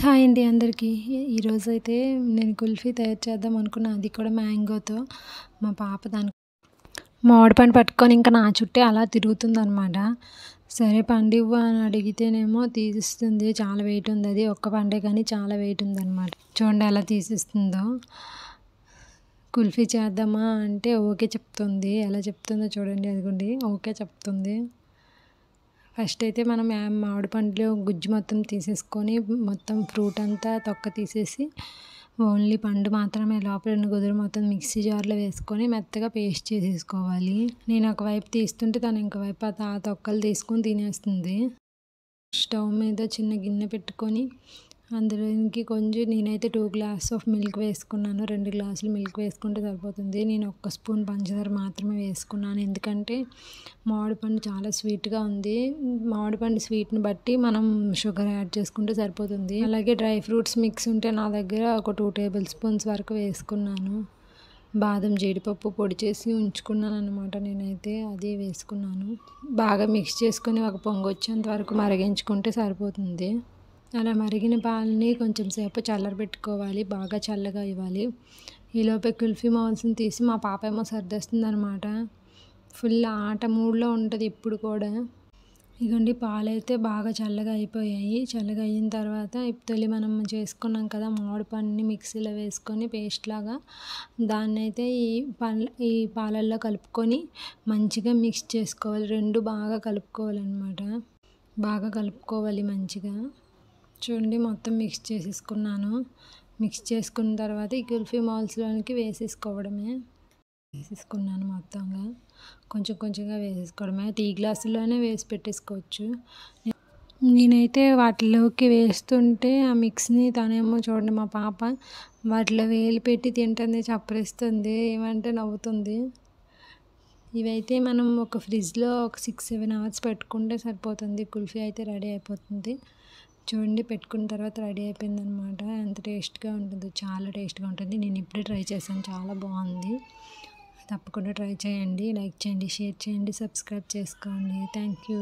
Hi అండి అందరికీ. ఈరోజైతే నేను కుల్ఫీ తయారు చేద్దాం అనుకున్నా. అది కూడా మ్యాంగోతో. మా పాప మామిడి పండు పట్టుకొని ఇంకా నా చుట్టే అలా తిరుగుతుందనమాట. సరే పండివ్వు అని అడిగితేనేమో తీసిస్తుంది. చాలా వెయిట్ ఉంది అది. ఒక్క పండే కానీ చాలా వెయిట్ ఉందనమాట. చూడండి ఎలా తీసిస్తుందో. కుల్ఫీ చేద్దామా అంటే ఓకే చెప్తుంది. ఎలా చెప్తుందో చూడండి. అదిగోండి ఓకే చెప్తుంది. ఫస్ట్ అయితే మనం మామిడి పండులో గుజ్జు మొత్తం తీసేసుకొని మొత్తం ఫ్రూట్ అంతా తొక్క తీసేసి ఓన్లీ పండు మాత్రమే లోపల ఉన్న గుదురు మొత్తం మిక్సీ జార్లో వేసుకొని మెత్తగా పేస్ట్ చేసేసుకోవాలి. నేను ఒకవైపు తీస్తుంటే తను ఇంకోవైపు ఆ తొక్కలు తీసుకొని తినేస్తుంది. స్టవ్ మీద చిన్న గిన్నె పెట్టుకొని అందులోనికి కొంచెం నేనైతే 2 గ్లాస్ ఆఫ్ మిల్క్ వేసుకున్నాను. 2 గ్లాసులు మిల్క్ వేసుకుంటే సరిపోతుంది. నేను 1 స్పూన్ పంచదార మాత్రమే వేసుకున్నాను. ఎందుకంటే మామిడి పండు చాలా స్వీట్గా ఉంది. మామిడి పండు స్వీట్ని బట్టి మనం షుగర్ యాడ్ చేసుకుంటే సరిపోతుంది. అలాగే డ్రై ఫ్రూట్స్ మిక్స్ ఉంటే నా దగ్గర ఒక 2 టేబుల్ స్పూన్స్ వరకు వేసుకున్నాను. బాదం జీడిపప్పు పొడి చేసి ఉంచుకున్నాను అనమాట. నేనైతే అది వేసుకున్నాను. బాగా మిక్స్ చేసుకొని ఒక పొంగు వచ్చేంత వరకు మరిగించుకుంటే సరిపోతుంది. అలా మరిగిన పాలని కొంచెం సేపు చల్లరబెట్టుకోవాలి. బాగా చల్లగా ఇవ్వాలి. ఈలోపే కుల్ఫీ మౌల్స్ని తీసి మా పాప ఏమో సర్దేస్తుంది అనమాట. ఫుల్ ఆట మూడ్లో ఉంటుంది ఇప్పుడు కూడా. ఇగోండి పాలైతే బాగా చల్లగా అయిపోయాయి. చల్లగా అయిన తర్వాత తొలి మనం చేసుకున్నాం కదా మామిడి పండుని మిక్సీలో వేసుకొని పేస్ట్ లాగా దాన్నైతే ఈ పాలల్లో కలుపుకొని మంచిగా మిక్స్ చేసుకోవాలి. రెండు బాగా కలుపుకోవాలన్నమాట. బాగా కలుపుకోవాలి మంచిగా. చూడండి మొత్తం మిక్స్ చేసేసుకున్నాను. మిక్స్ చేసుకున్న తర్వాత ఈ కుల్ఫీ మౌల్స్లోనికి వేసేసుకున్నాను మొత్తంగా. కొంచెం కొంచెంగా వేసేసుకోవడమే. టీ గ్లాసుల్లోనే వేసి పెట్టేసుకోవచ్చు. నేనైతే వాటిలోకి వేస్తుంటే ఆ మిక్స్ని తనేమో చూడండి మా పాప వాటిలో వేలు పెట్టి తింటుంది, చప్పరిస్తుంది, ఏమంటే నవ్వుతుంది. ఇవైతే మనం ఒక ఫ్రిడ్జ్లో ఒక 6-7 అవర్స్ పెట్టుకుంటే సరిపోతుంది. కుల్ఫీ అయితే రెడీ అయిపోతుంది. చూడండి పెట్టుకున్న తర్వాత రెడీ అయిపోయిందనమాట. ఎంత టేస్ట్గా ఉంటుందో, చాలా టేస్ట్గా ఉంటుంది. నేను ఇప్పుడే ట్రై చేశాను, చాలా బాగుంది. తప్పకుండా ట్రై చేయండి. లైక్ చేయండి, షేర్ చేయండి, సబ్స్క్రైబ్ చేసుకోండి. Thank you.